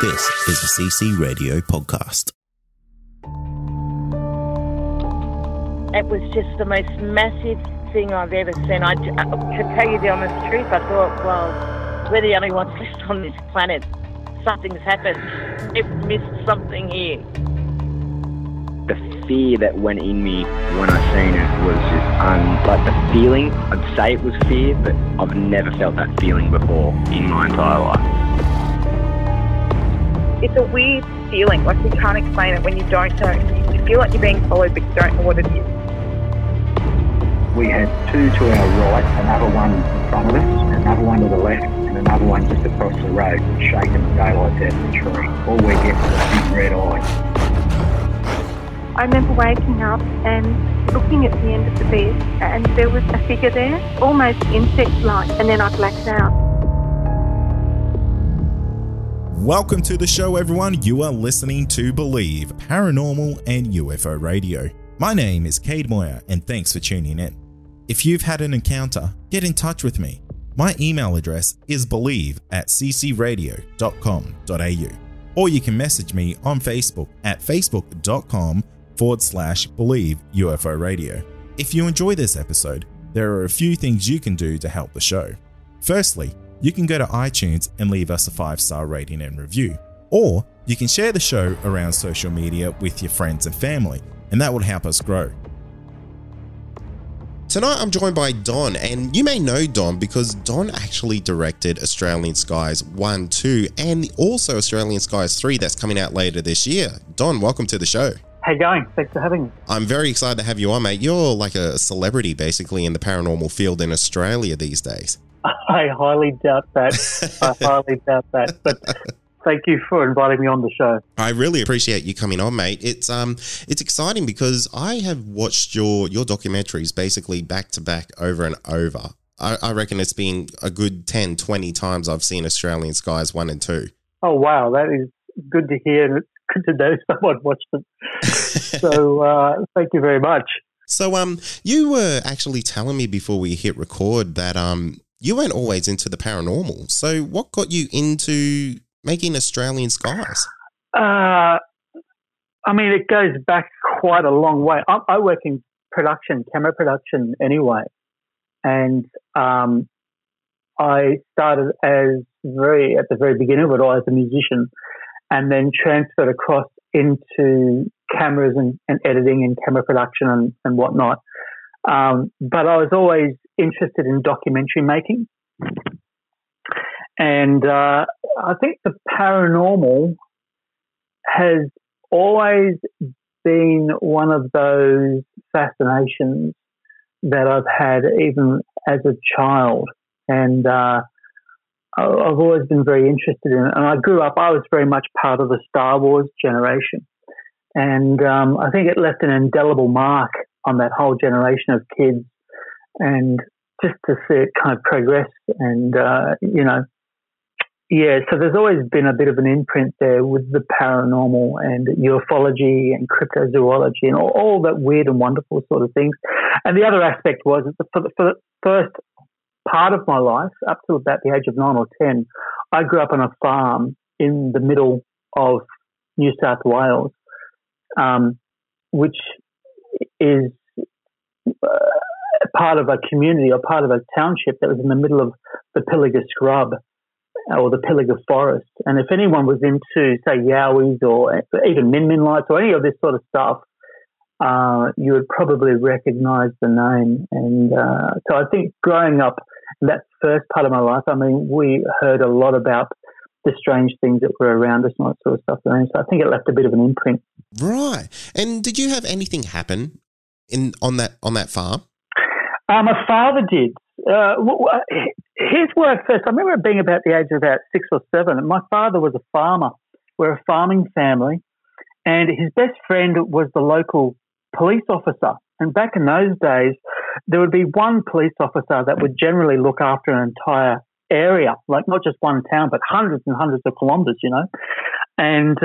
This is the CC Radio podcast. It was just the most massive thing I've ever seen. To tell you the honest truth, I thought, well, we're the only ones left on this planet. Something's happened. It missed something here. The fear that went in me when I seen it was just like the feeling. I'd say it was fear, but I've never felt that feeling before in my entire life. It's a weird feeling, like you can't explain it when you don't know. You feel like you're being followed, but you don't know what it is. We had two to our right, another one in front of us, another one to the left, and another one just across the road, shaking the daylights out of the tree. All we get was a big red eye. I remember waking up and looking at the end of the bed, and there was a figure there, almost insect-like, and then I blacked out. Welcome to the show, everyone. You are listening to Believe, Paranormal and UFO Radio. My name is Cade Moyer, and thanks for tuning in. If you've had an encounter, get in touch with me. My email address is believe@ccradio.com.au, or you can message me on Facebook at facebook.com/Believe UFO Radio. If you enjoy this episode, there are a few things you can do to help the show. Firstly, you can go to iTunes and leave us a 5-star rating and review, or you can share the show around social media with your friends and family, and that will help us grow. Tonight I'm joined by Don, and you may know Don because Don actually directed Australien Skies 1, 2, and also Australien Skies 3 that's coming out later this year. Don, welcome to the show. How you going? Thanks for having me. I'm very excited to have you on, mate. You're like a celebrity basically in the paranormal field in Australia these days. I highly doubt that. But thank you for inviting me on the show. I really appreciate you coming on, mate. It's exciting because I have watched your documentaries basically back to back over and over. I reckon it's been a good 10, 20 times I've seen Australien Skies 1 and 2. Oh, wow. That is good to hear, and it's good to know someone watched it. So thank you very much. So you were actually telling me before we hit record that you weren't always into the paranormal. So what got you into making Australien Skies? I mean, it goes back quite a long way. I work in production, camera production anyway. And I started at the very beginning of it all as a musician, and then transferred across into cameras and editing and camera production and whatnot. But I was always interested in documentary making. And I think the paranormal has always been one of those fascinations that I've had even as a child. And I've always been very interested in it. And I was very much part of the Star Wars generation. And I think it left an indelible mark on that whole generation of kids. And just to see it kind of progress and, so there's always been a bit of an imprint there with the paranormal and ufology and cryptozoology and all that weird and wonderful sort of things. And the other aspect was that for the first part of my life, up to about the age of 9 or 10, I grew up on a farm in the middle of New South Wales, which is part of a community or part of a township that was in the middle of the Pilliga scrub or the Pilliga forest. And if anyone was into, say, Yowies or even Min lights or any of this sort of stuff, you would probably recognize the name. And so I think growing up in that first part of my life, I mean, we heard a lot about the strange things that were around us and all that sort of stuff. And so I think it left a bit of an imprint. Right. And did you have anything happen on that farm? My father did. His work first, I remember it being about the age of about 6 or 7. And my father was a farmer. We're a farming family. And his best friend was the local police officer. And back in those days, there would be one police officer that would generally look after an entire area, like not just one town, but hundreds and hundreds of kilometres, And,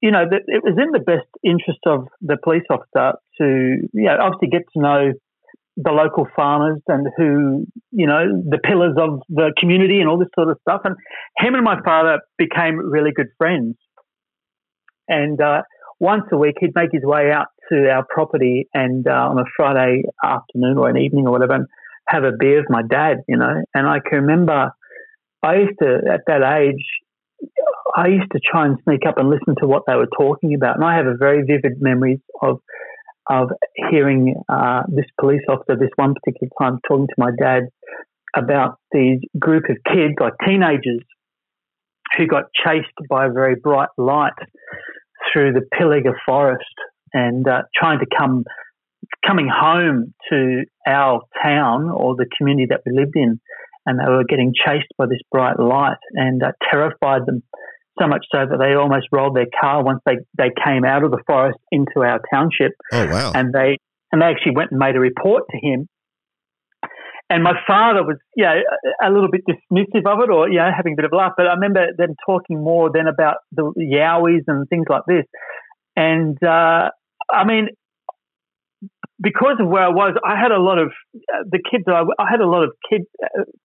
it was in the best interest of the police officer to, obviously get to know the local farmers and who, the pillars of the community and all this sort of stuff. And him and my father became really good friends. And once a week, he'd make his way out to our property and on a Friday afternoon or an evening or whatever, and have a beer with my dad, And I can remember at that age, I used to try and sneak up and listen to what they were talking about. And I have a very vivid memories of hearing this police officer this one particular time talking to my dad about these group of kids, like teenagers, who got chased by a very bright light through the Pilliga forest and trying to coming home to our town or the community that we lived in, and they were getting chased by this bright light and terrified them so much so that they almost rolled their car once they came out of the forest into our township. Oh, wow. And they actually went and made a report to him. And my father was, a little bit dismissive of it, or, having a bit of a laugh. But I remember them talking more then about the Yowies and things like this. And, because of where I was, I had a lot of the kids. I had a lot of kids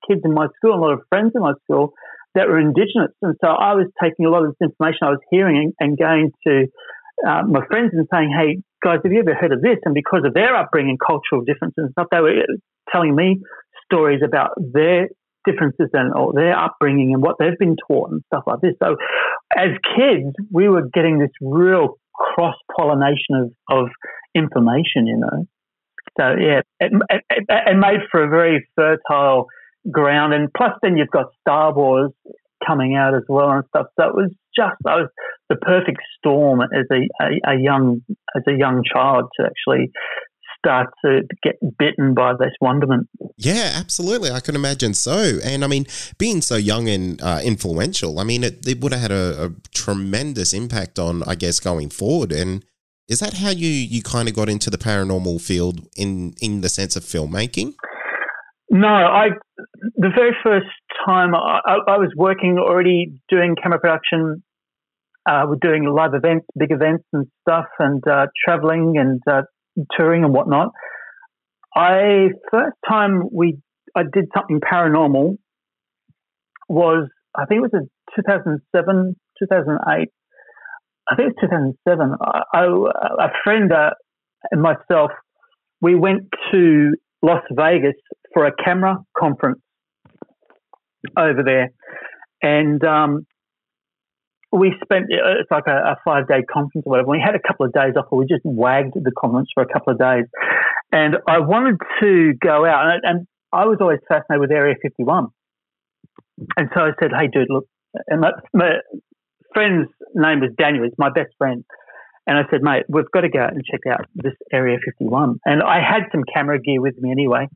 in my school, a lot of friends in my school that were Indigenous. And so I was taking a lot of this information I was hearing and going to my friends and saying, hey, guys, have you ever heard of this? And because of their upbringing, cultural differences and stuff, they were telling me stories about their differences or their upbringing and what they've been taught and stuff like this. So as kids, we were getting this real cross-pollination of information, So, it made for a very fertile ground. And plus then you've got Star Wars coming out as well and stuff. So it was the perfect storm as a young child to actually start to get bitten by this wonderment. Yeah, absolutely. I can imagine so. And I mean, being so young and influential, I mean, it would have had a tremendous impact on, I guess, going forward. And is that how you kind of got into the paranormal field in the sense of filmmaking? No, the very first time I was working already doing camera production. We're doing live events, big events and stuff, and traveling and touring and whatnot. First time I did something paranormal was, I think it was in 2007, 2008. I think it was 2007. A friend and myself, we went to Las Vegas for a camera conference over there. And we spent, it's like a 5-day conference or whatever. We had a couple of days off, or we just wagged the conference for a couple of days. And I wanted to go out, and I was always fascinated with Area 51. And so I said, hey, dude, look, and my friend's name was Daniel, he's my best friend. And I said, mate, we've got to go out and check out this Area 51. And I had some camera gear with me anyway.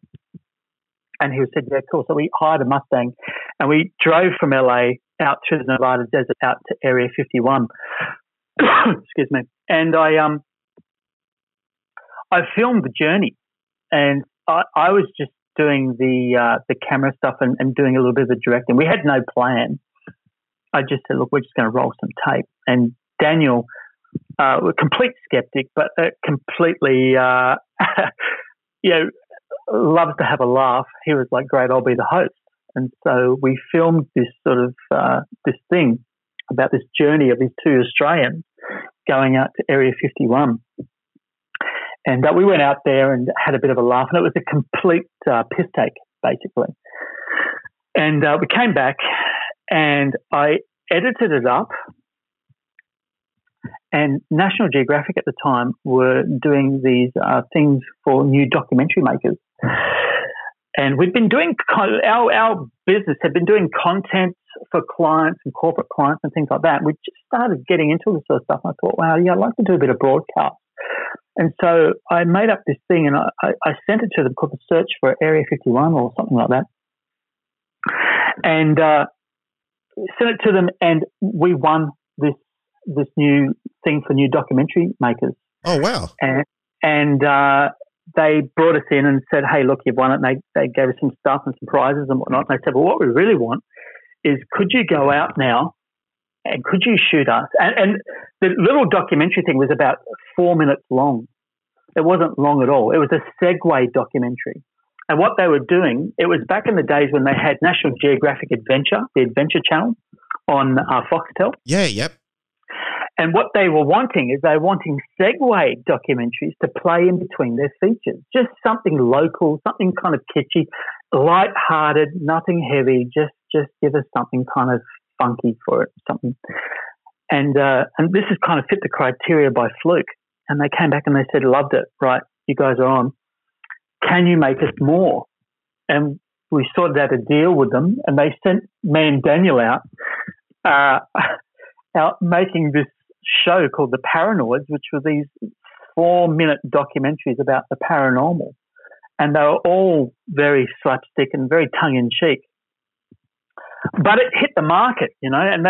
And he said, yeah, cool. So we hired a Mustang and we drove from LA out through the Nevada desert out to Area 51. Excuse me. And I filmed the journey, and I was just doing the camera stuff and doing a little bit of the directing. We had no plan. I just said, look, we're just going to roll some tape. And Daniel, a complete skeptic, but completely, loves to have a laugh. He was like, great, I'll be the host. And so we filmed this sort of this thing about this journey of these two Australians going out to Area 51. And we went out there and had a bit of a laugh, and it was a complete piss take, basically. And we came back, and I edited it up, and National Geographic at the time were doing these things for new documentary makers. And we'd been doing, our business had been doing content for clients and corporate clients and things like that. We just started getting into this sort of stuff. And I thought, wow, yeah, I'd like to do a bit of broadcast. And so I made up this thing, and I sent it to them called the Search for Area 51 or something like that. And sent it to them, and we won this new thing for new documentary makers. Oh, wow. And they brought us in and said, hey, look, you've won it. And they gave us some stuff and some prizes and whatnot. And they said, well, what we really want is, could you go out now and could you shoot us? And the little documentary thing was about 4 minutes long. It wasn't long at all. It was a Segway documentary. And what they were doing, it was back in the days when they had National Geographic Adventure, the Adventure Channel, on Foxtel. Yeah, yep. And what they were wanting is they were wanting Segway documentaries to play in between their features. Just something local, something kind of kitschy, light-hearted, nothing heavy. Just give us something kind of funky for it, something. And this has kind of fit the criteria by fluke. And they came back and they said, loved it. Right, you guys are on. Can you make us more? And we sorted out a deal with them, and they sent me and Daniel out making this show called The Paranoids, which were these 4-minute documentaries about the paranormal. And they were all very slapstick and very tongue-in-cheek. But it hit the market, you know, and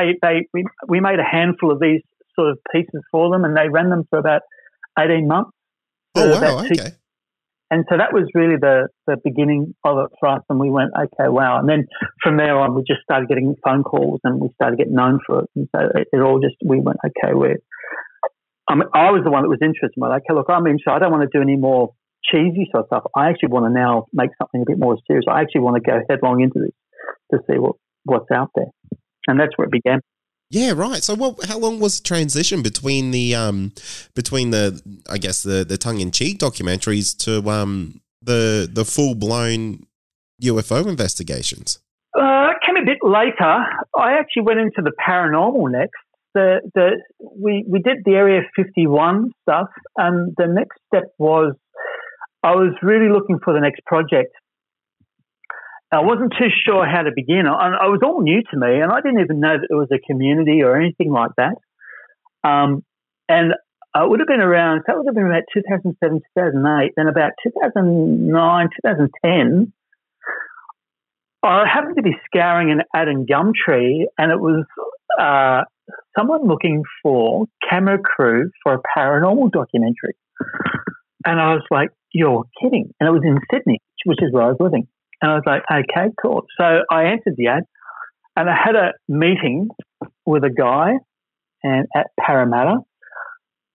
we made a handful of these sort of pieces for them, and they ran them for about 18 months. Oh, wow, okay. And so that was really the beginning of it for us, and we went, okay, wow. And then from there on, we just started getting phone calls, and we started getting known for it. And so it all just, we went, okay, I was the one that was interested. I'm like, okay, look, I'm interested. I don't want to do any more cheesy sort of stuff. I actually want to now make something a bit more serious. I actually want to go headlong into this to see what's out there. And that's where it began. Yeah, right. So, how long was the transition between the I guess the tongue-in-cheek documentaries to the full-blown UFO investigations? It came a bit later. I actually went into the paranormal next. We did the Area 51 stuff, and the next step was I was really looking for the next project. I wasn't too sure how to begin. I was all new to me, and I didn't even know that there was a community or anything like that. And it would have been around 2007, 2008. Then about 2009, 2010, I happened to be scouring an ad in Gumtree, and it was someone looking for camera crew for a paranormal documentary. And I was like, you're kidding. And it was in Sydney, which is where I was living. And I was like, okay, cool. So I answered the ad, and I had a meeting with a guy at Parramatta,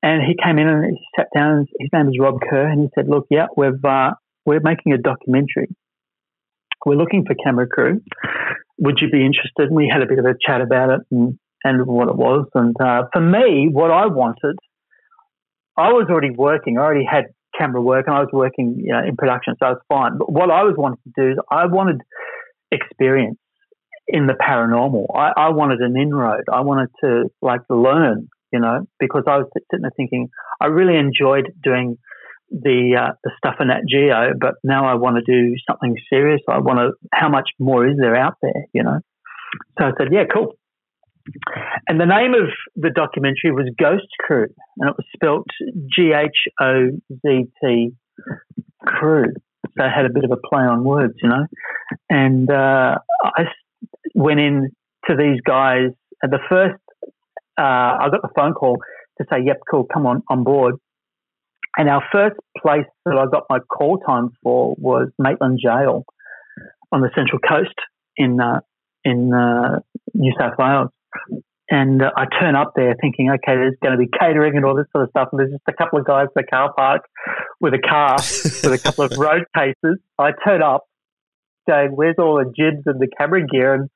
and he came in and he sat down. His name is Rob Kerr, and he said, look, yeah, we're making a documentary. We're looking for camera crew. Would you be interested? And we had a bit of a chat about it and what it was. And for me, what I wanted, I was already working. I already had camera work, and I was working, in production, so I was fine. But what I was wanting to do is I wanted experience in the paranormal. I wanted an inroad. I wanted to learn, because I was sitting there thinking I really enjoyed doing the stuff in Nat Geo, but now I want to do something serious. How much more is there out there, So I said, yeah, cool. And the name of the documentary was Ghost Crew, and it was spelt GHOZT Crew. So I had a bit of a play on words, And I went in to these guys. At the first, I got the phone call to say, yep, cool, come on board. And our first place that I got my call time for was Maitland Jail on the Central Coast in New South Wales. And I turn up there thinking, okay, there's going to be catering and all this sort of stuff. And there's just a couple of guys in the car park with a car with a couple of road cases. I turn up going, where's all the jibs and the camera gear? And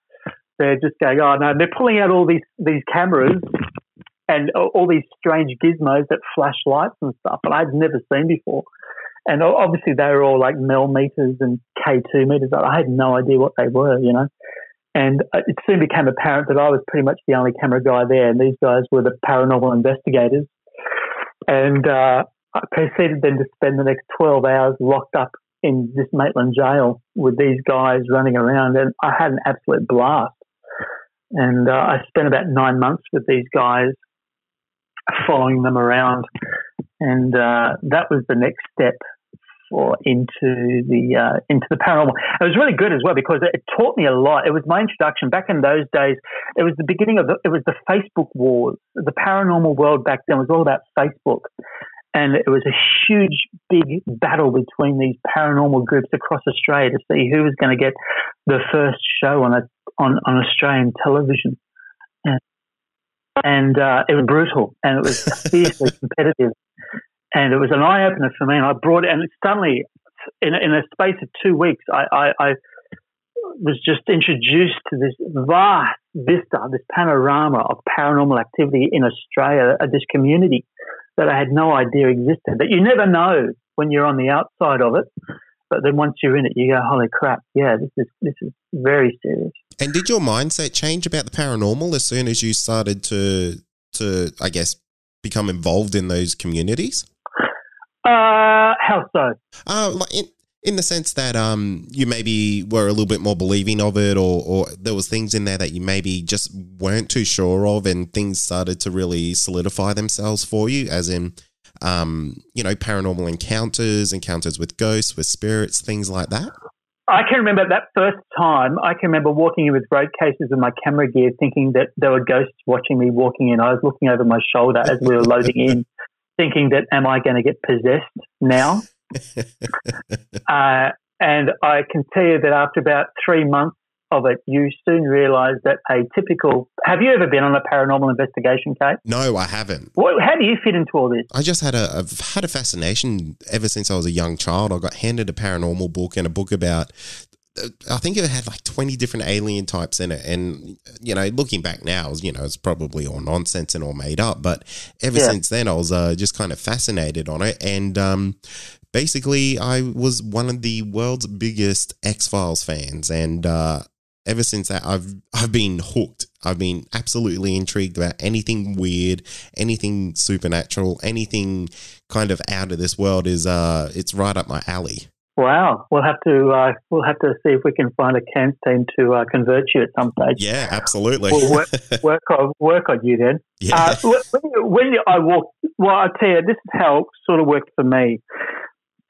they're just going, oh, no. And they're pulling out all these cameras and all these strange gizmos that flash lights and stuff that I'd never seen before. And obviously they were all like millimeters and K2 meters. I had no idea what they were, And it soon became apparent that I was pretty much the only camera guy there, and these guys were the paranormal investigators. And I proceeded then to spend the next 12 hours locked up in this Maitland jail with these guys running around, and I had an absolute blast. And I spent about 9 months with these guys, following them around, and that was the next step into the paranormal. It was really good as well because it taught me a lot. It was my introduction. Back in those days, it was the beginning of it was the Facebook wars. The paranormal world back then was all about Facebook, and it was a huge, big battle between these paranormal groups across Australia to see who was going to get the first show on Australian television. And it was brutal, and it was fiercely competitive. And it was an eye-opener for me, and I brought it, and suddenly, in a space of 2 weeks, I was just introduced to this vast vista, this panorama of paranormal activity in Australia, this community that I had no idea existed, that you never know when you're on the outside of it. But then once you're in it, you go, holy crap, yeah, this is very serious. And did your mindset change about the paranormal as soon as you started to I guess, become involved in those communities? How so? Like in the sense that you maybe were a little bit more believing of it, or there was things in there that you maybe just weren't too sure of, and things started to really solidify themselves for you, as in, paranormal encounters with ghosts, with spirits, things like that? I can remember that first time. I can remember walking in with road cases and my camera gear, thinking that there were ghosts watching me walking in. I was looking over my shoulder as we were loading in, thinking that, am I going to get possessed now? And I can tell you that after about 3 months of it, you soon realise that a typical... Have you ever been on a paranormal investigation, Kate? No, I haven't. How do you fit into all this? I just I've had a fascination ever since I was a young child. I got handed a paranormal book and a book about... I think it had like 20 different alien types in it. And, looking back now, it's probably all nonsense and all made up. But ever since then, I was just kind of fascinated on it. And basically, I was one of the world's biggest X-Files fans. And ever since that, I've been hooked. I've been absolutely intrigued about anything weird, anything supernatural, anything kind of out of this world it's right up my alley. Wow, we'll have to see if we can find a Cairns team to convert you at some stage. Yeah, absolutely. We'll work on you then. Yeah. When I walk, well, I tell you, this is how it sort of worked for me.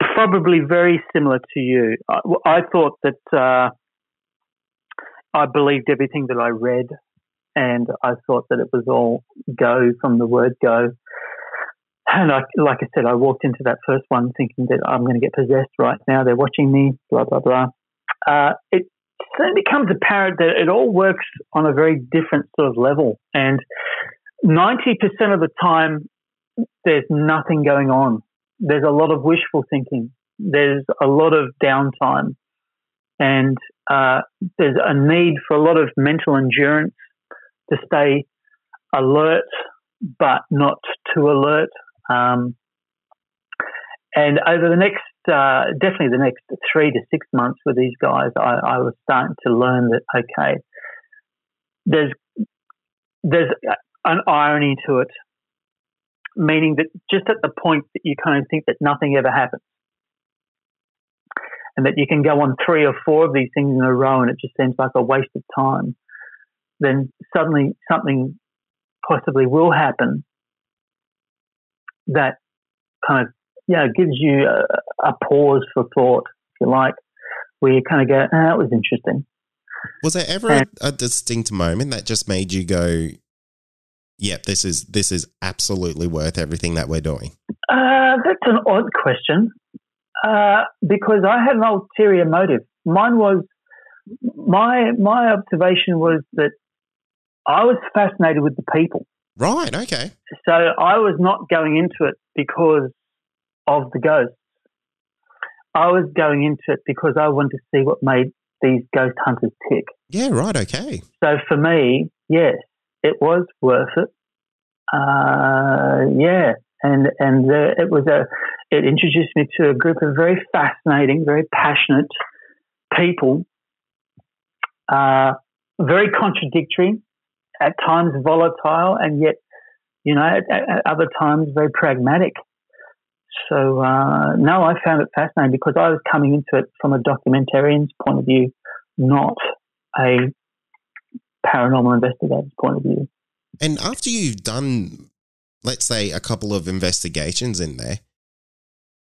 Probably very similar to you. I thought that I believed everything that I read, and I thought that it was all go from the word go. And like I said, I walked into that first one thinking that I'm going to get possessed right now. They're watching me, blah, blah, blah. It soon becomes apparent that it all works on a very different sort of level. And 90% of the time, there's nothing going on. There's a lot of wishful thinking. There's a lot of downtime. And there's a need for a lot of mental endurance to stay alert, but not too alert. And over the next, definitely the next 3 to 6 months with these guys, I was starting to learn that, okay, there's an irony to it, meaning that just at the point that you kind of think that nothing ever happens, and that you can go on 3 or 4 of these things in a row and it just seems like a waste of time, then suddenly something possibly will happen that kind of, gives you a pause for thought, if you like, where you kind of go, that was interesting. Was there ever a distinct moment that just made you go, yep, this is absolutely worth everything that we're doing? That's an odd question, because I had an ulterior motive. Mine was, my observation was that I was fascinated with the people. Right, okay. So I was not going into it because of the ghosts. I was going into it because I wanted to see what made these ghost hunters tick. Yeah, right, okay. So for me, yes, it was worth it. It introduced me to a group of very fascinating, very passionate people, very contradictory, at times volatile, and yet, at other times very pragmatic. So, no, I found it fascinating because I was coming into it from a documentarian's point of view, not a paranormal investigator's point of view. And after you've done, let's say, a couple of investigations in there,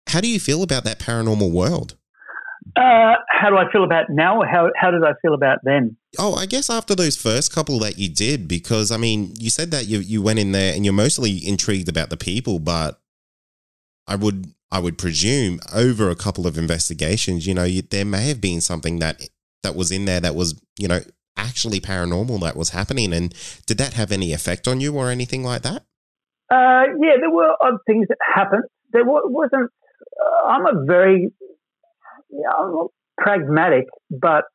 how do you feel about that paranormal world? How do I feel about now, or how did I feel about then? Oh, I guess after those first couple that you did, because, I mean, you said that you went in there and you're mostly intrigued about the people, but I would presume over a couple of investigations, there may have been something that was in there that was, actually paranormal that was happening. And did that have any effect on you or anything like that? Yeah, there were odd things that happened. there wasn't. I'm a very I'm pragmatic, but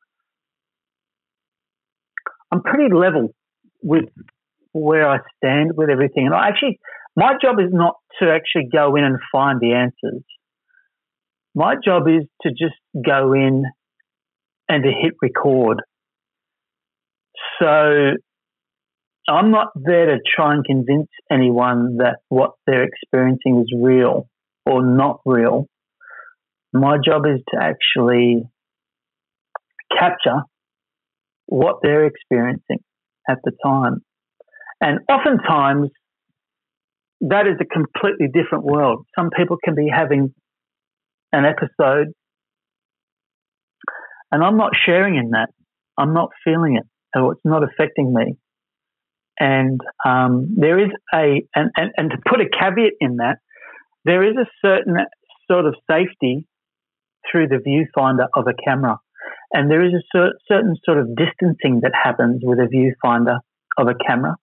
I'm pretty level with where I stand with everything. And my job is not to actually go in and find the answers. My job is to just go in and to hit record. So I'm not there to try and convince anyone that what they're experiencing is real or not real. My job is to actually capture what they're experiencing at the time. And oftentimes, that is a completely different world. Some people can be having an episode, and I'm not sharing in that. I'm not feeling it, or it's not affecting me. And there is and to put a caveat in that, there is a certain sort of safety through the viewfinder of a camera. And there is a certain sort of distancing that happens with a viewfinder of a camera.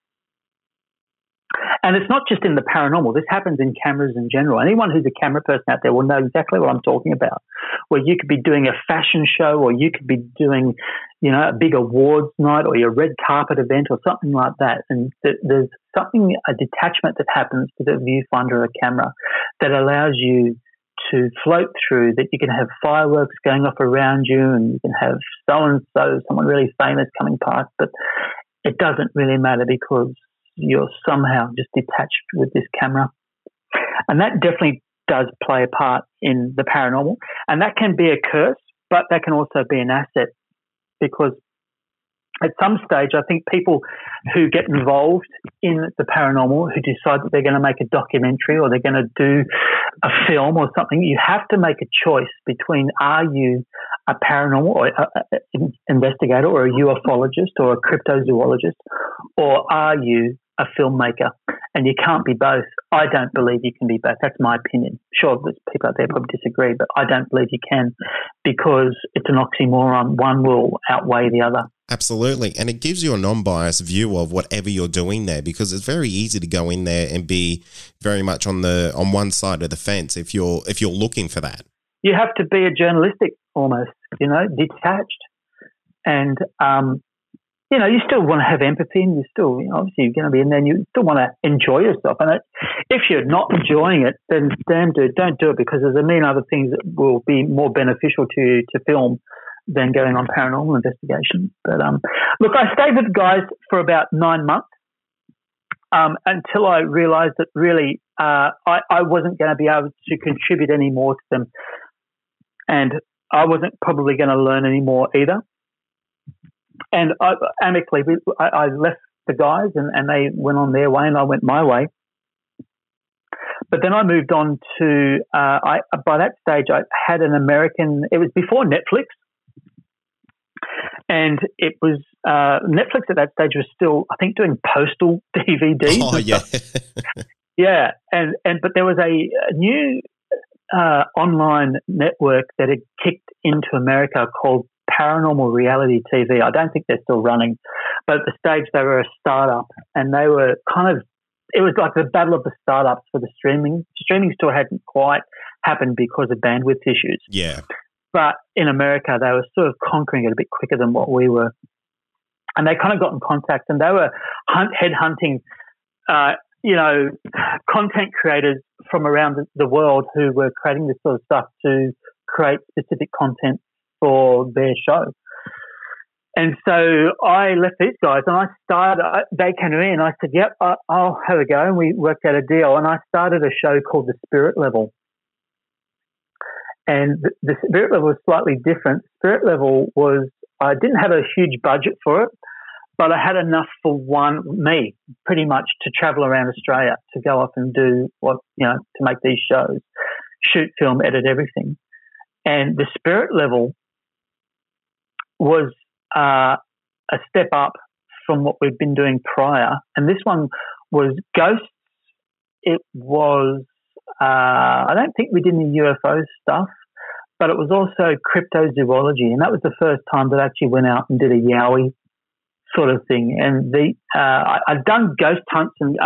And it's not just in the paranormal. This happens in cameras in general. Anyone who's a camera person out there will know exactly what I'm talking about, where you could be doing a fashion show, or you could be doing, a big awards night, or your red carpet event or something like that. And there's a detachment that happens with a viewfinder of a camera that allows you to float through, that you can have fireworks going off around you, and you can have so-and-so, someone really famous coming past, but it doesn't really matter because you're somehow just detached with this camera. And that definitely does play a part in the paranormal. And that can be a curse, but that can also be an asset, because at some stage, I think people who get involved in the paranormal, who decide that they're going to make a documentary or they're going to do a film or something, you have to make a choice between, are you a paranormal or an investigator or a ufologist or a cryptozoologist, or are you a filmmaker? And you can't be both. I don't believe you can be both. That's my opinion. Sure, there's people out there probably disagree, but I don't believe you can, because it's an oxymoron. One will outweigh the other. Absolutely. And it gives you a non-biased view of whatever you're doing there, because it's very easy to go in there and be very much on one side of the fence if you're looking for that. You have to be a journalistic almost, detached. And, you still want to have empathy, and you still, obviously you're going to be in there and you still want to enjoy yourself. And if you're not enjoying it, then damn dude, don't do it, because there's a million other things that will be more beneficial to you to film than going on paranormal investigations. But look, I stayed with the guys for about 9 months until I realised that really I wasn't going to be able to contribute any more to them, and I wasn't probably going to learn any more either. And amicably, I left the guys, and they went on their way, and I went my way. But then I moved on to by that stage I had an American. It was before Netflix. And it was Netflix at that stage was still, I think, doing postal DVDs. Oh, yeah. Yeah. But there was a new online network that had kicked into America called Paranormal Reality TV. I don't think they're still running. But at the stage, they were a startup, and they were it was like the battle of the startups for the streaming. Streaming still hadn't quite happened because of bandwidth issues. Yeah. But in America, they were sort of conquering it a bit quicker than what we were. And they kind of got in contact, and they were headhunting, content creators from around the world who were creating this sort of stuff to create specific content for their show. And so I left these guys, and they came to me and I said, yep, I'll have a go. And we worked out a deal, and I started a show called The Spirit Level. And the Spirit Level was slightly different. Spirit Level was, I didn't have a huge budget for it, but I had enough for me pretty much to travel around Australia, to go off and do to make these shows, shoot, film, edit, everything. And the Spirit Level was a step up from what we've been doing prior. And this one was ghosts. It was, I don't think we did any UFO stuff, but it was also cryptozoology. And that was the first time that I actually went out and did a Yowie sort of thing. And I'd done ghost hunts and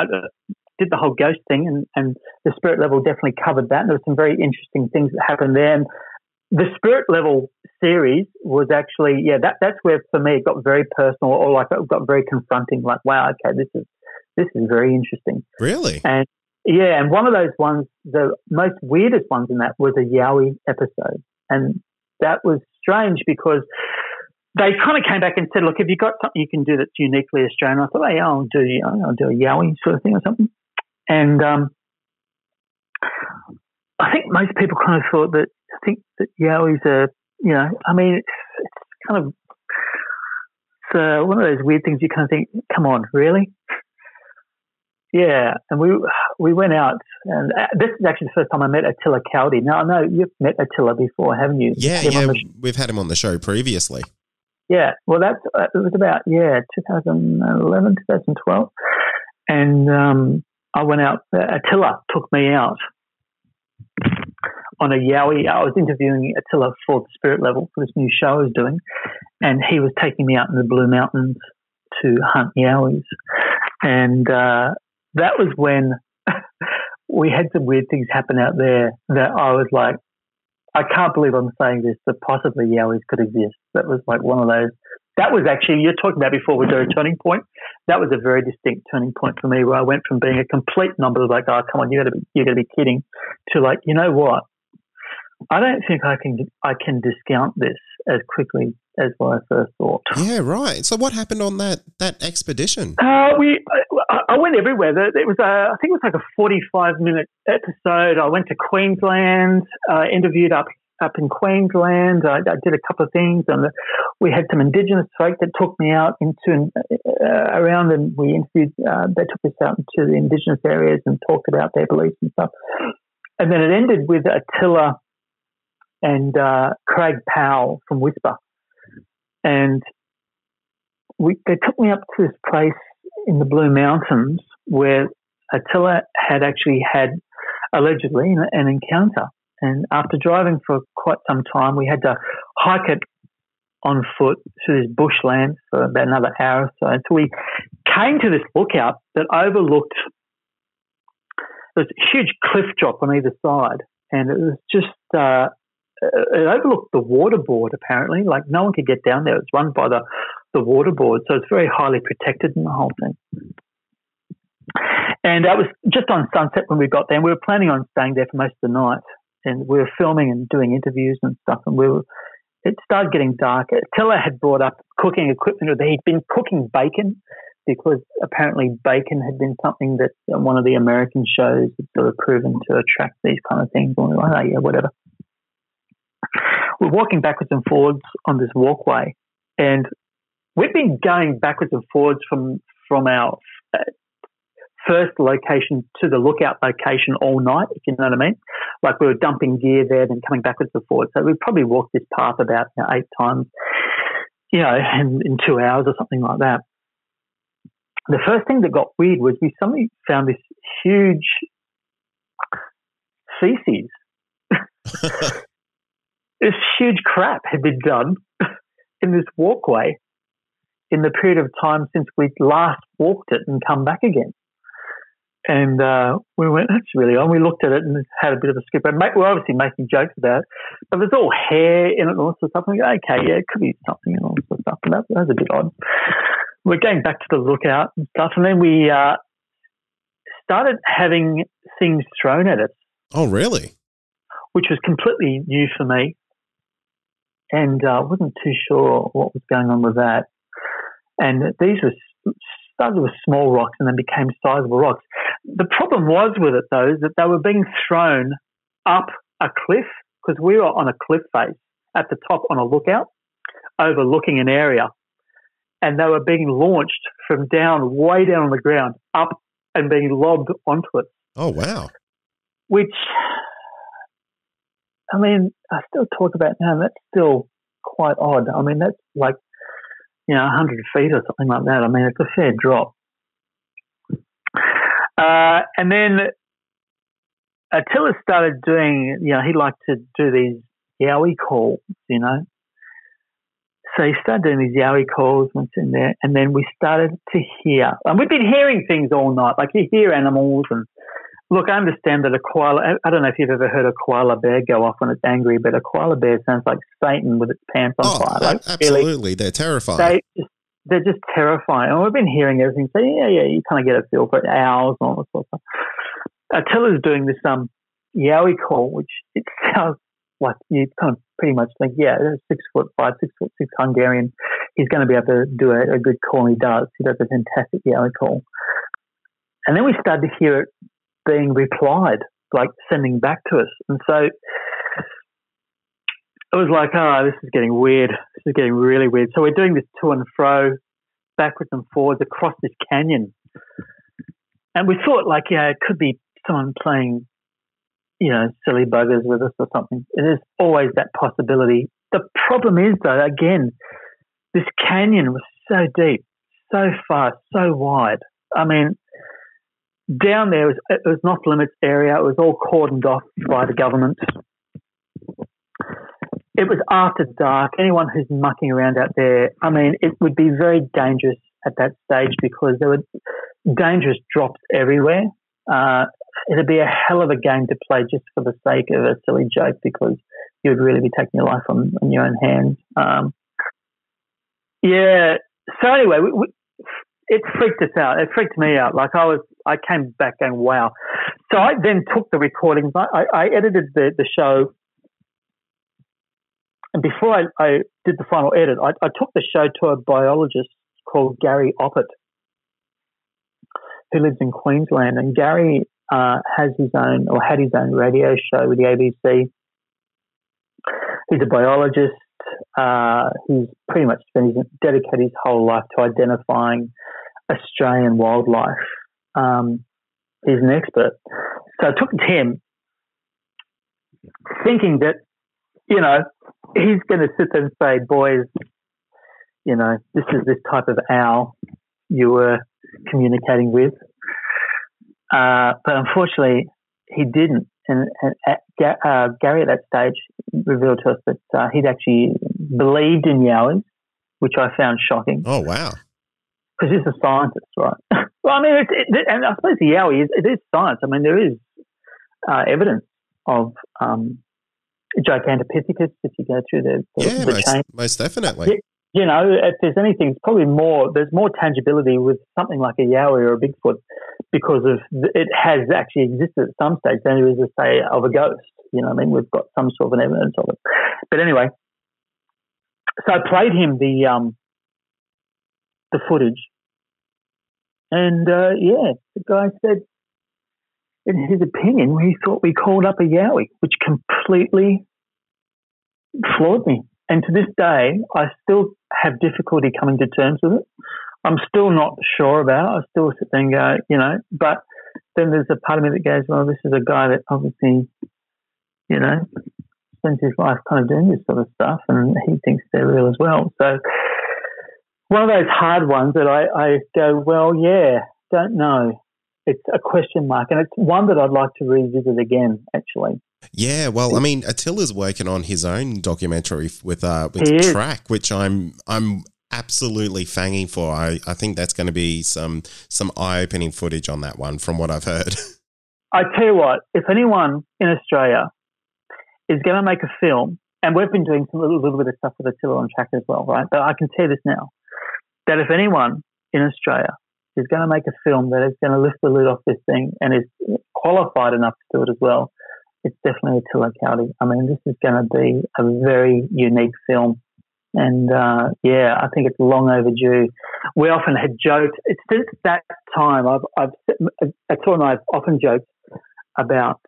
did the whole ghost thing, and the spirit level definitely covered that. And there were some very interesting things that happened there. And the spirit level series was actually, that's where for me it got very personal, or like it got very confronting. Like, wow, okay, this is very interesting. Really? And yeah, and one of those ones, the most weirdest ones in that was a Yowie episode, and that was strange because they kind of came back and said, look, have you got something you can do that's uniquely Australian? I thought, hey, I'll do a Yowie sort of thing or something. And I think most people kind of thought that, Yowies are, it's kind of, it's one of those weird things you kind of think, come on, really? Yeah, and we went out, and this is actually the first time I met Attila Cowdy. Now, I know you've met Attila before, haven't you? Yeah, we've had him on the show previously. Yeah, well, it was about 2011, 2012, and I went out. Attila took me out on a Yowie. I was interviewing Attila for the Spirit Level for this new show I was doing, and he was taking me out in the Blue Mountains to hunt Yowies, and that was when we had some weird things happen out there that I was like, I can't believe I'm saying this, that possibly Yowies could exist. That was like one of those. That was actually, you're talking about before, was there a turning point? That was a very distinct turning point for me, where I went from being a complete number, like, oh, come on, you got to be kidding, to like, you know what? I don't think I can discount this as quickly as what I first thought. Yeah, right. So what happened on that expedition? I went everywhere. It was I think it was like a 45-minute episode. I went to Queensland, interviewed up in Queensland. I did a couple of things, and we had some Indigenous folk that took me out into around, and we interviewed. They took us out into the Indigenous areas and talked about their beliefs and stuff. And then it ended with Attila and Craig Powell from Whisper, and they took me up to this place in the Blue Mountains where Attila had actually had allegedly an encounter. And after driving for quite some time, we had to hike it on foot through this bushland for about another hour or so. And so we came to this lookout that overlooked, there was a huge cliff drop on either side. And it was just, it overlooked the water board apparently. Like no one could get down there. It was run by the water board. So it's very highly protected in the whole thing. And that was just on sunset when we got there. And we were planning on staying there for most of the night. And we were filming and doing interviews and stuff. And it started getting dark. Attila had brought up cooking equipment. He'd been cooking bacon because apparently bacon had been something that one of the American shows had sort of proven to attract these kind of things. And we were like, oh, yeah, whatever. We're walking backwards and forwards on this walkway. And we've been going backwards and forwards from our first location to the lookout location all night, if you know what I mean. Like we were dumping gear there, then coming backwards and forwards. So we probably walked this path about 8 times, in 2 hours or something like that. The first thing that got weird was we suddenly found this huge feces. This huge crap had been done in this walkway in the period of time since we'd last walked it and come back again. And we went, that's really odd. We looked at it and had a bit of a skip. We're obviously making jokes about it, but there's all hair in it and all sorts of stuff. And we go, okay, yeah, it could be something and all sorts of stuff. And that was a bit odd. We're going back to the lookout and stuff. And then we started having things thrown at us. Oh, really? Which was completely new for me. And I wasn't too sure what was going on with that. And these were started with small rocks and then became sizable rocks. The problem was with it, though, is that they were being thrown up a cliff because we were on a cliff face at the top on a lookout overlooking an area, and they were being launched from way down on the ground, up and being lobbed onto it. Oh, wow. Which, I mean, I still talk about now, that's still quite odd. I mean, that's like, 100 feet or something like that. I mean, it's a fair drop. And then Attila started doing, he liked to do these Yowie calls, So he started doing these yowie calls, went in there, and then we started to hear, and we've been hearing things all night, like you hear animals. And look, I understand that a koala, I don't know if you've ever heard a koala bear go off when it's angry, but a koala bear sounds like Satan with its pants on fire. Like, absolutely. Really, They're terrifying. They're just terrifying. And we've been hearing everything. So, yeah, you kind of get a feel for owls and all this sort of stuff. Attila's doing this yowie call, which it sounds like you kind of pretty much think, yeah, 6'5", 6'6" Hungarian. He's going to be able to do a good call, and he does. He does a fantastic yowie call. And then we started to hear it being replied, like sending back to us. And so it was like, this is getting weird. This is getting really weird. So we're doing this to and fro, backwards and forwards across this canyon. And we thought, like, it could be someone playing, silly buggers with us or something. There's always that possibility. The problem is, though, again, this canyon was so deep, so far, so wide. I mean, down there, it was an off-limits area. It was all cordoned off by the government. It was after dark. Anyone who's mucking around out there, I mean, it would be very dangerous at that stage because there were dangerous drops everywhere. It'd be a hell of a game to play just for the sake of a silly joke because you would really be taking your life on your own hands. So anyway, it freaked us out. It freaked me out. Like I came back going, wow. So I then took the recordings. I edited the show. And before I did the final edit, I took the show to a biologist called Gary Oppett, who lives in Queensland. And Gary had his own radio show with the ABC. He's a biologist. He's pretty much dedicated his whole life to identifying Australian wildlife. He's an expert. So I took it to him thinking that, he's going to sit there and say, boys, this is this type of owl you were communicating with. But unfortunately, he didn't. And Gary at that stage revealed to us that he'd actually believed in Yowies, which I found shocking. Oh, wow. Because he's a scientist, right? Well, I mean, and I suppose the Yowie it is science. I mean, there is evidence of Gigantopithecus if you go through the chain. Most definitely. If there's anything, it's probably there's more tangibility with something like a Yowie or a Bigfoot because of it has actually existed at some stage than there is a say of a ghost. We've got some sort of an evidence of it. But anyway, so I played him the footage, and the guy said, in his opinion, he thought we called up a Yowie, which completely floored me. And to this day, I still have difficulty coming to terms with it. I'm still not sure about it. I still sit there and go, but then there's a part of me that goes, well, this is a guy that obviously, spends his life kind of doing this sort of stuff and he thinks they're real as well. So one of those hard ones that I go, well, don't know. It's a question mark, and it's one that I'd like to revisit again, actually. Yeah, well, I mean, Attila's working on his own documentary with Track, which I'm absolutely fanging for. I think that's going to be some eye-opening footage on that one, from what I've heard. I tell you what, if anyone in Australia is going to make a film, and we've been doing some little bit of stuff with Attila on Track as well, right? But I can tell you this now, that if anyone in Australia is going to make a film that is going to lift the lid off this thing and is qualified enough to do it as well, it's definitely Attila Cowdy. I mean, this is going to be a very unique film. And, I think it's long overdue. We often had joked, since that time, Attila and I have often joked about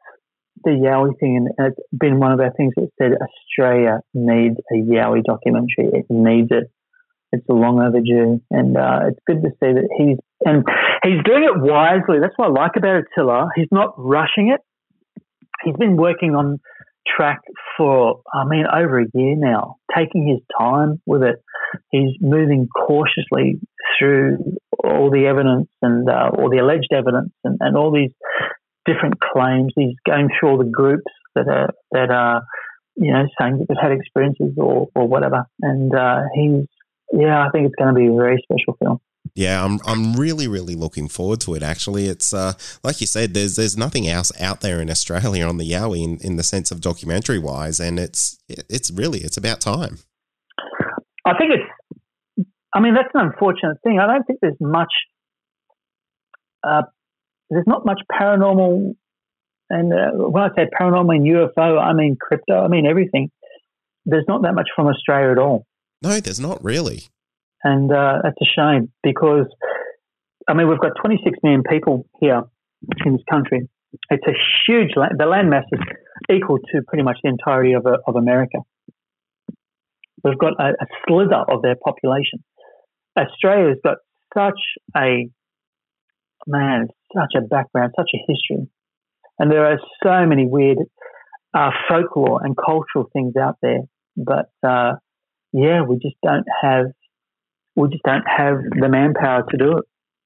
the Yowie thing, and it's been one of our things that said Australia needs a Yowie documentary. It needs it. It's long overdue, and it's good to see that he's doing it wisely. That's what I like about Attila. He's not rushing it. He's been working on Track for, over a year now, taking his time with it. He's moving cautiously through all the evidence and all the alleged evidence and all these different claims. He's going through all the groups that are saying that they've had experiences or whatever. And I think it's going to be a very special film. Yeah, I'm really, really looking forward to it. Actually, it's like you said, there's nothing else out there in Australia on the Yowie in the sense of documentary wise, and it's about time. I think that's an unfortunate thing. I don't think there's much. There's not much paranormal, and when I say paranormal and UFO, I mean crypto, I mean everything. There's not that much from Australia at all. No, there's not really. And that's a shame because, we've got 26 million people here in this country. It's a huge land. The land mass is equal to pretty much the entirety of America. We've got a slither of their population. Australia's got such a background, such a history. And there are so many weird folklore and cultural things out there. But, we just don't have the manpower to do it.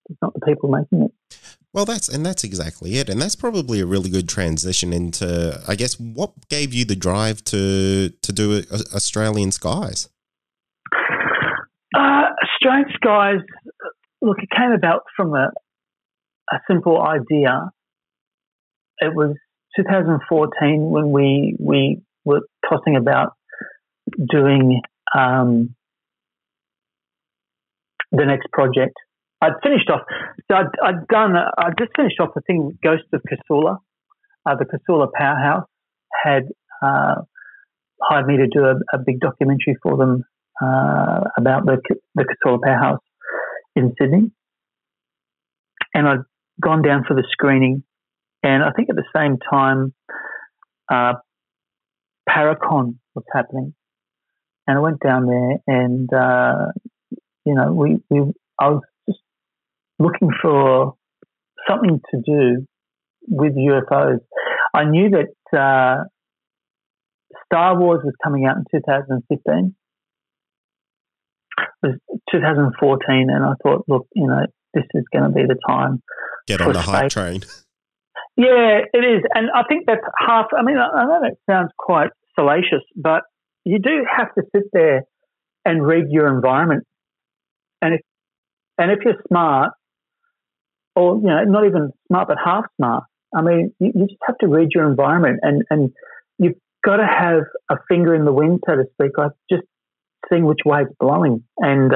It's not the people making it. Well, that's exactly it. And that's probably a really good transition into, I guess, what gave you the drive to do Australien Skies? Australien Skies, look, it came about from a simple idea. It was 2014 when we were tossing about doing the next project. I'd finished off. So I just finished off the thing, Ghosts of Casula. The Casula Powerhouse had hired me to do a big documentary for them about the Casula Powerhouse in Sydney. And I'd gone down for the screening. And I think at the same time, Paracon was happening. And I went down there and, I was just looking for something to do with UFOs. I knew that Star Wars was coming out in 2015. It was 2014, and I thought, look, this is going to be the time. Get on the hype train. Yeah, it is. And I think that's half, I know that sounds quite salacious, but you do have to sit there and read your environment. And if you're smart, or not even smart but half smart, you just have to read your environment, and you've got to have a finger in the wind, so to speak, like just seeing which way it's blowing. And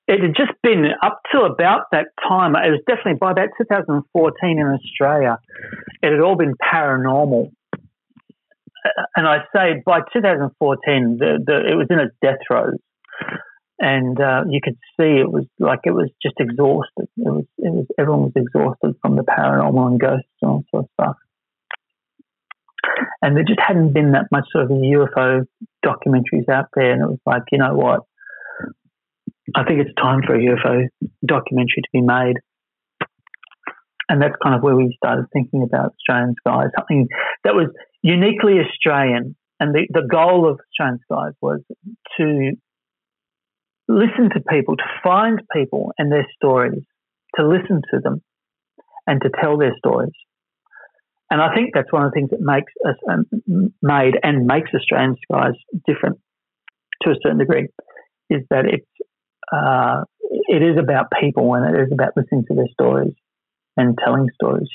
it had just been up to about that time. It was definitely by about 2014 in Australia. It had all been paranormal. And I say by 2014, it was in its death throes. And you could see it was just exhausted. Everyone was exhausted from the paranormal and ghosts and all sorts of stuff. And there just hadn't been that much sort of UFO documentaries out there. And it was like, you know what? I think it's time for a UFO documentary to be made. And that's kind of where we started thinking about Australien Skies, something that was uniquely Australian. And the goal of Australien Skies was to listen to people, to find people and their stories, to listen to them and to tell their stories. And I think that's one of the things that makes us makes Australien Skies different to a certain degree, is that it is about people, and it is about listening to their stories and telling stories,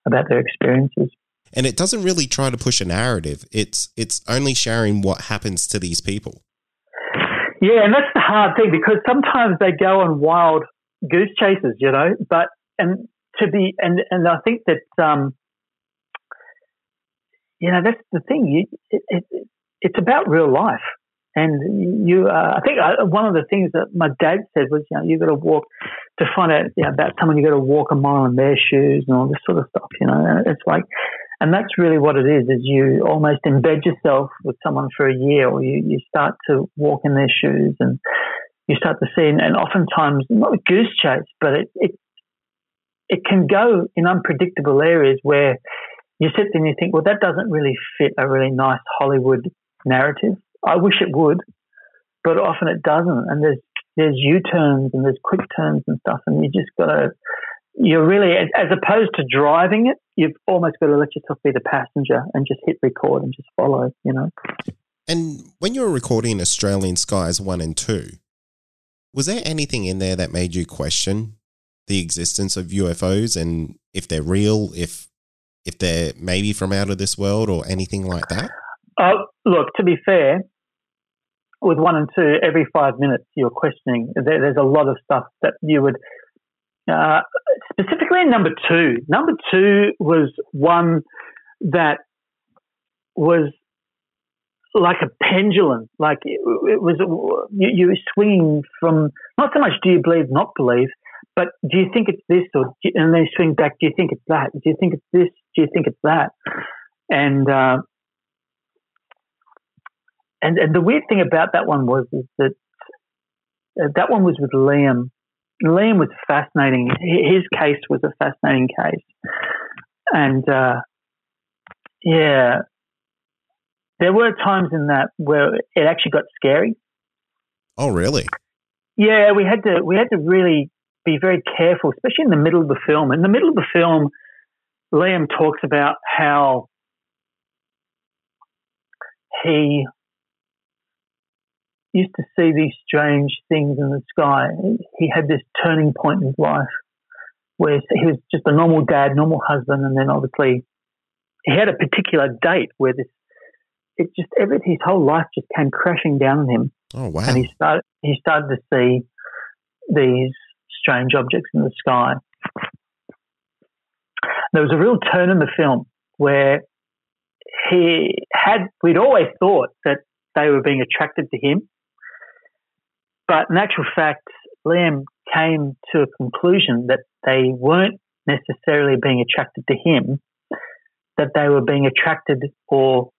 about their experiences. And it doesn't really try to push a narrative. It's only sharing what happens to these people. Yeah, and that's the hard thing, because sometimes they go on wild goose chases, But I think that that's the thing. It's about real life, and I think one of the things that my dad said was, you got to walk to find out about someone. You got to walk a mile in their shoes and all this sort of stuff. And it's like. And that's really what it is you almost embed yourself with someone for a year, or you start to walk in their shoes, and you start to see, and oftentimes, not a goose chase, but it can go in unpredictable areas where you sit there and you think, well, that doesn't really fit a really nice Hollywood narrative. I wish it would, but often it doesn't. And there's U-turns and there's quick turns and stuff, and you just got to you're really, as opposed to driving it, you've almost got to let yourself be the passenger and just hit record and just follow, you know. And when you were recording Australian Skies 1 and 2, was there anything in there that made you question the existence of UFOs and if they're real, if they're maybe from out of this world or anything like that? Look, to be fair, with 1 and 2, every 5 minutes you're questioning. There's a lot of stuff that you would, specifically in number 2. Number 2 was one that was like a pendulum. Like it was, you were swinging from, not so much do you believe, not believe, but do you think it's this, and then you swing back, do you think it's that? Do you think it's this? Do you think it's that? And the weird thing about that one was that that one was with Liam. Liam was fascinating. His case was a fascinating case. And, yeah, there were times in that where it actually got scary. Oh, really? Yeah, we had to really be very careful, especially in the middle of the film. In the middle of the film, Liam talks about how he used to see these strange things in the sky. He had this turning point in his life where he was just a normal dad, normal husband, and then obviously he had a particular date where his whole life just came crashing down on him. Oh, wow. And he started to see these strange objects in the sky. There was a real turn in the film where we'd always thought that they were being attracted to him, but in actual fact, Liam came to a conclusion that they weren't necessarily being attracted to him, that they were being attracted, or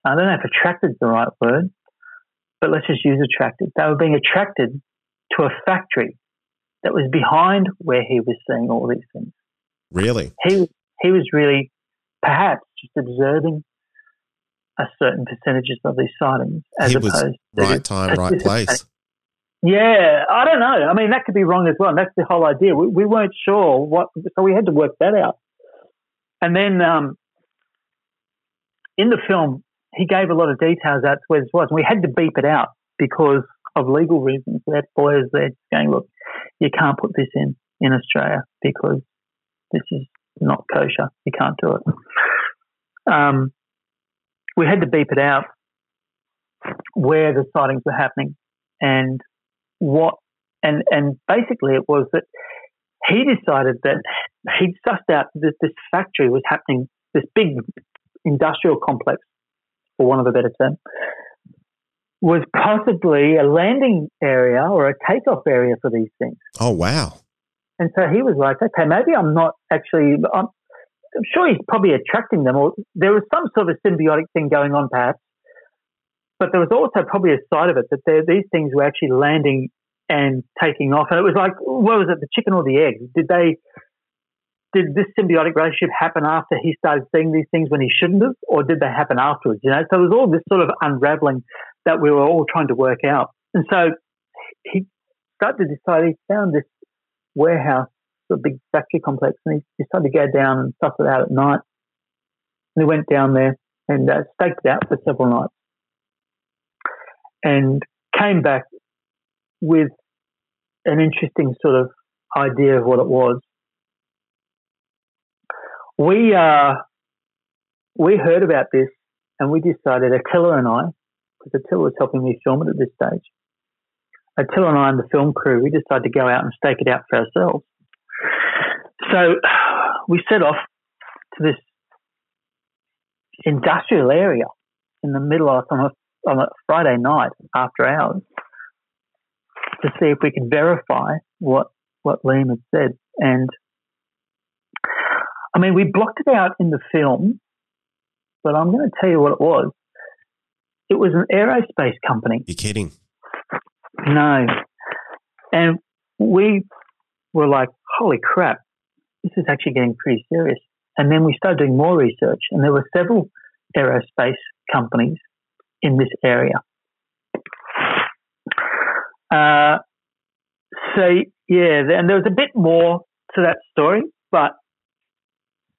I don't know if attracted is the right word, but let's just use attracted. They were being attracted to a factory that was behind where he was seeing all these things. Really? He was really perhaps just observing a certain percentages of these sightings as he was opposed right time, right place. Yeah, I don't know. I mean, that could be wrong as well. And that's the whole idea. We weren't sure so we had to work that out. And then in the film, he gave a lot of details out to where this was. And we had to beep it out because of legal reasons. We had lawyers there going, look, you can't put this in Australia because this is not kosher. You can't do it. We had to beep it out where the sightings were happening and and basically it was that he decided that he'd sussed out that this factory was happening, this big industrial complex, for want of a better term, was possibly a landing area or a takeoff area for these things. Oh, wow. And so he was like, okay, maybe I'm sure he's probably attracting them, or there was some sort of symbiotic thing going on perhaps, but there was also probably a side of it that these things were actually landing and taking off. And it was like, what was it, the chicken or the egg? Did this symbiotic relationship happen after he started seeing these things when he shouldn't have, or did they happen afterwards? You know, so it was all this sort of unraveling that we were all trying to work out. And so he started to decide, he found this warehouse, a big factory complex, and he decided to go down and suss it out at night. And he went down there and staked it out for several nights and came back with an interesting sort of idea of what it was. We heard about this and we decided, Attila and I, because Attila was helping me film it at this stage, Attila and I and the film crew, we decided to go out and stake it out for ourselves. So we set off to this industrial area in the middle of on a Friday night after hours to see if we could verify what Liam had said. And I mean, we blocked it out in the film, but I'm going to tell you what it was. It was an aerospace company. You're kidding? No. And we were like, holy crap, this is actually getting pretty serious. And then we started doing more research, and there were several aerospace companies in this area. So, yeah, and there was a bit more to that story, but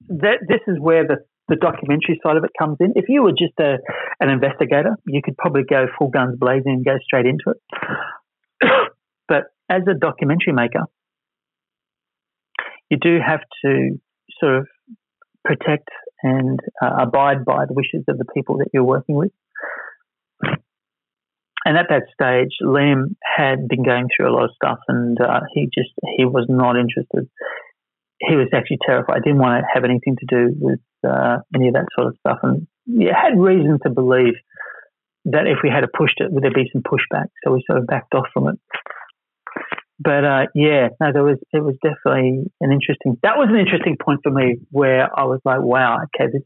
this is where the documentary side of it comes in. If you were just an investigator, you could probably go full guns blazing and go straight into it. But as a documentary maker, you do have to sort of protect and abide by the wishes of the people that you're working with. And at that stage, Liam had been going through a lot of stuff, and he was not interested. He was actually terrified. Didn't want to have anything to do with any of that sort of stuff, and had reason to believe that if we had pushed it, would there be some pushback? So we sort of backed off from it. But it was definitely that was an interesting point for me, where I was like, wow, okay, I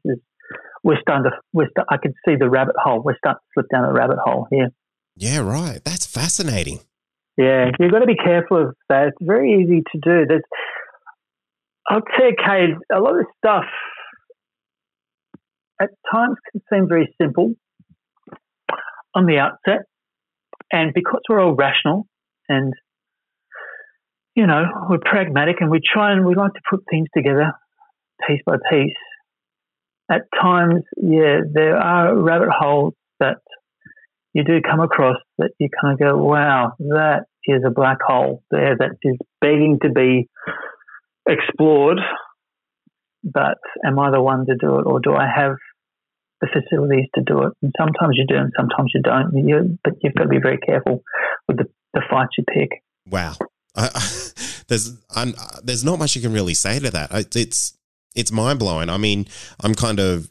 could see the rabbit hole. We're starting to slip down a rabbit hole here. Yeah, right. That's fascinating. Yeah, you've got to be careful of that. It's very easy to do. I'll tell you, Kate, a lot of stuff at times can seem very simple on the outset, and because we're all rational and we're pragmatic and we like to put things together piece by piece. At times, there are rabbit holes that you do come across that you kind of go, wow, that is a black hole there that is begging to be explored. But am I the one to do it, or do I have the facilities to do it? And sometimes you do and sometimes you don't. But you've got to be very careful with the fights you pick. Wow. There's not much you can really say to that. It's mind blowing. I mean, I'm kind of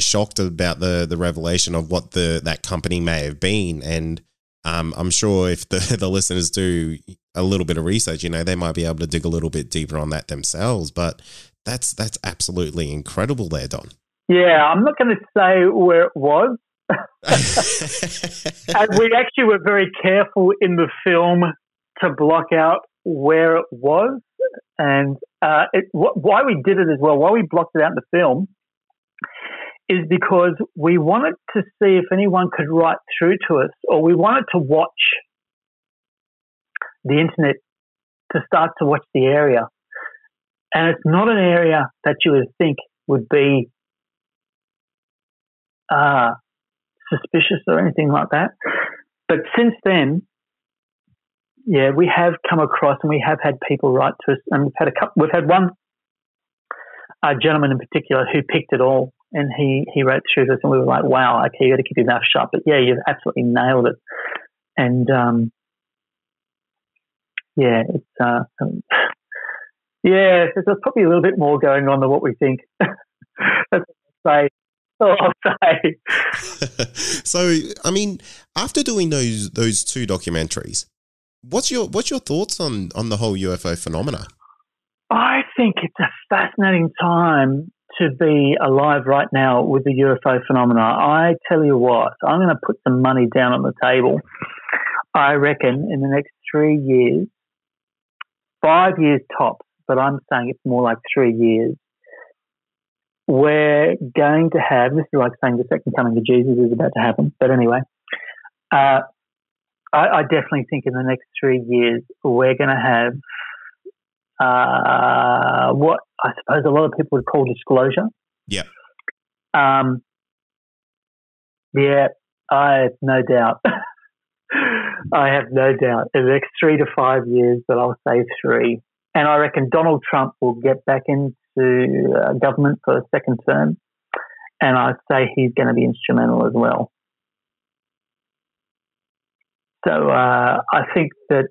shocked about the revelation of what that company may have been, and I'm sure if the listeners do a little bit of research, they might be able to dig a little bit deeper on that themselves. But that's absolutely incredible there, Don. Yeah, I'm not going to say where it was. And we actually were very careful in the film to block out where it was, and why we did it as well, why we blocked it out in the film, is because we wanted to see if anyone could write through to us, or we wanted to watch the internet to start to watch the area. And it's not an area that you would think would be suspicious or anything like that. But since then, we have come across, and we have had people write to us, and we've had one gentleman in particular who picked it all, and he wrote through to us, and we were like, wow, okay, you got to keep your mouth shut. But you've absolutely nailed it. And there's probably a little bit more going on than what we think. That's what I'll say. So, I mean, after doing those two documentaries, what's your thoughts on the whole UFO phenomena? I think it's a fascinating time to be alive right now with the UFO phenomena. I tell you what, I'm going to put some money down on the table. I reckon in the next 3 years, 5 years tops, but I'm saying it's more like 3 years, we're going to have, this is like saying the second coming of Jesus is about to happen, but anyway, I definitely think in the next 3 years we're going to have what I suppose a lot of people would call disclosure. Yeah. I have no doubt. I have no doubt in the next 3 to 5 years, but I'll say 3. And I reckon Donald Trump will get back into government for a second term, and I say he's going to be instrumental as well. So I think that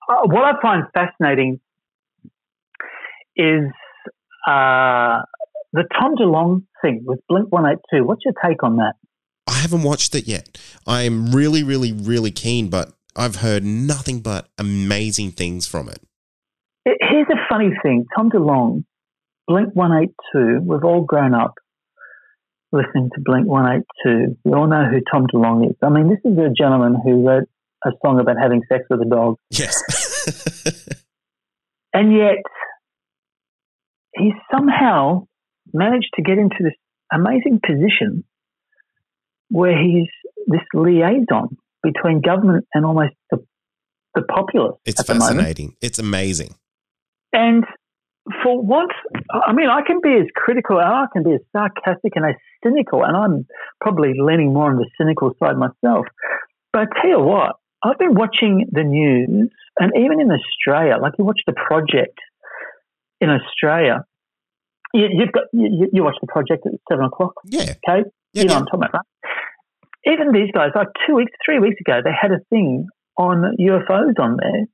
what I find fascinating is the Tom DeLonge thing with Blink-182. What's your take on that? I haven't watched it yet. I'm really, really, really keen, but I've heard nothing but amazing things from it. Here's a funny thing. Tom DeLonge, Blink-182, we've all grown up listening to Blink-182. We all know who Tom DeLonge is. I mean, this is a gentleman who wrote a song about having sex with a dog. Yes. And yet, he somehow managed to get into this amazing position where he's this liaison between government and almost the populace. It's fascinating. It's amazing. And for once, I mean, I can be as critical and I can be as sarcastic and as cynical, and I'm probably leaning more on the cynical side myself. But I tell you what, I've been watching the news, and even in Australia, like you watch The Project in Australia, you watch The Project at 7 o'clock. Yeah. Okay? Yeah, you know what I'm talking about, right? Even these guys, like 3 weeks ago, they had a thing on UFOs on there,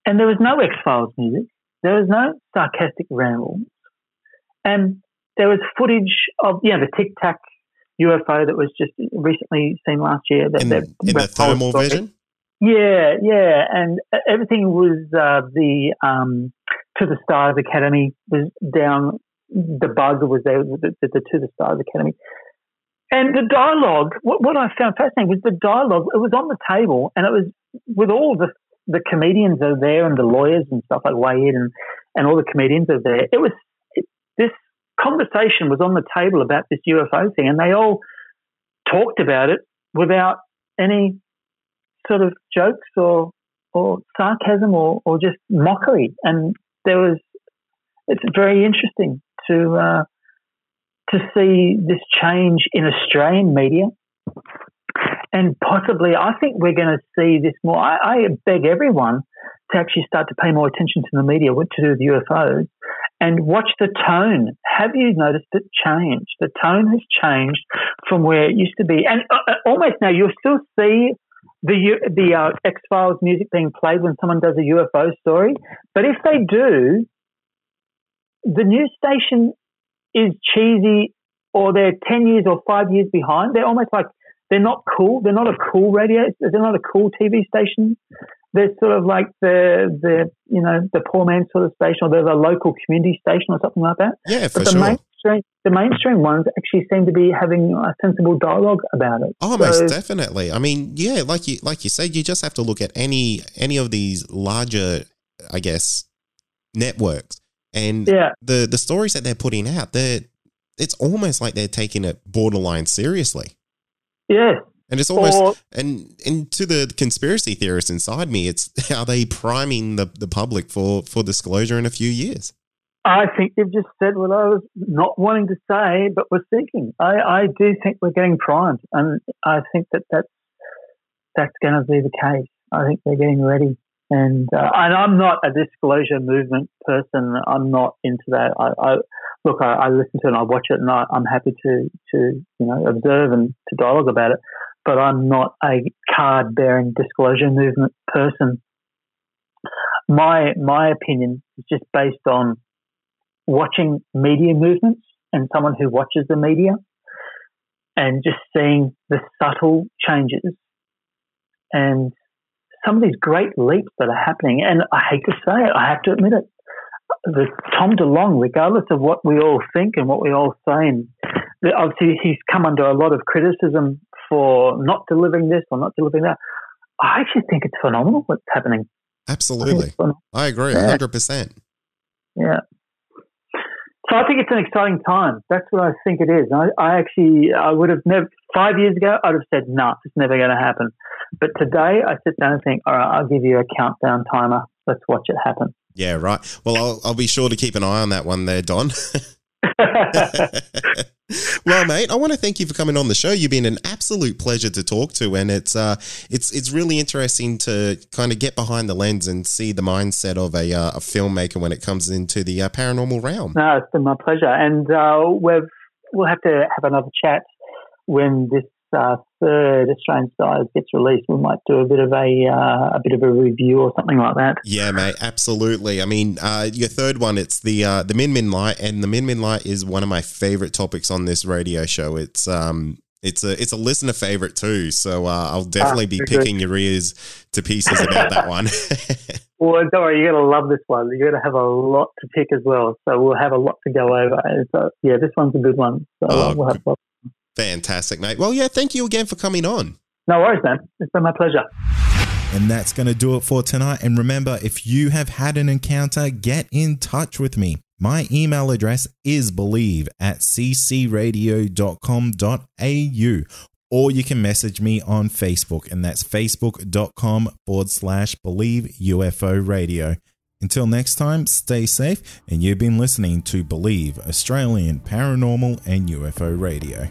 and there was no X-Files music. There was no sarcastic rambles. And there was footage of, the Tic Tac UFO that was just recently seen last year. In the thermal vision? Yeah. And everything was To the Stars Academy was down. The buzzer was there, the To the Stars Academy. And the dialogue, what I found fascinating was the dialogue. It was on the table, and it was with all the comedians are there and the lawyers and stuff like Wade and all the comedians are there. This conversation was on the table about this UFO thing, and they all talked about it without any sort of jokes or sarcasm or just mockery. And it's very interesting to see this change in Australian media. And possibly, I think we're going to see this more. I beg everyone to actually start to pay more attention to the media, what to do with UFOs, and watch the tone. Have you noticed it change? The tone has changed from where it used to be. And almost now you'll still see the X-Files music being played when someone does a UFO story. But if they do, the news station is cheesy, or they're 10 years or 5 years behind. They're almost like they're not cool. They're not a cool radio. They're not a cool TV station. They're sort of like the poor man sort of station, or they're the local community station or something like that. Yeah, for but the mainstream ones actually seem to be having a sensible dialogue about it. Oh, most definitely. I mean, yeah, like you said, you just have to look at any of these larger, I guess, networks, and the stories that they're putting out. It's almost like they're taking it borderline seriously. Yeah. And it's almost, and to the conspiracy theorist inside me, it's how they priming the public for disclosure in a few years. I think you've just said what I was not wanting to say, but was thinking. I do think we're getting primed, and I think that's going to be the case. I think they're getting ready. And I'm not a disclosure movement person. I'm not into that. I listen to it and I watch it, and I'm happy to observe and to dialogue about it. But I'm not a card-bearing disclosure movement person. My opinion is just based on watching media movements and someone who watches the media and just seeing the subtle changes and some of these great leaps that are happening. And I hate to say it, I have to admit it. The Tom DeLonge, regardless of what we all think and what we all say, and obviously he's come under a lot of criticism for not delivering this or not delivering that. I actually think it's phenomenal what's happening. Absolutely. I agree 100%. Yeah. So I think it's an exciting time. That's what I think it is. I would have never, 5 years ago, I'd have said, no, it's never going to happen. But today I sit down and think, all right, I'll give you a countdown timer. Let's watch it happen. Yeah, right. Well, I'll be sure to keep an eye on that one there, Don. Well, mate, I want to thank you for coming on the show. You've been an absolute pleasure to talk to, and it's really interesting to kind of get behind the lens and see the mindset of a filmmaker when it comes into the paranormal realm. No, it's been my pleasure, and we'll have to have another chat when this third Australien Skies gets released. We might do a bit of a review or something like that. Yeah, mate, absolutely. I mean, your third one, it's the Min Min Light, and the Min Min Light is one of my favorite topics on this radio show. It's a listener favorite too, so I'll definitely be picking your ears to pieces about that one. Well, don't worry, you're going to love this one. You're going to have a lot to pick as well, so we'll have a lot to go over. So, yeah, this one's a good one. So we'll have a lot. Fantastic, mate. Well, yeah, thank you again for coming on. No worries, man. It's been my pleasure. And that's going to do it for tonight. And remember, if you have had an encounter, get in touch with me. My email address is believe@ccradio.com.au, or you can message me on Facebook, and that's facebook.com/believe UFO radio. Until next time, stay safe, and you've been listening to Believe, Australian Paranormal and UFO Radio.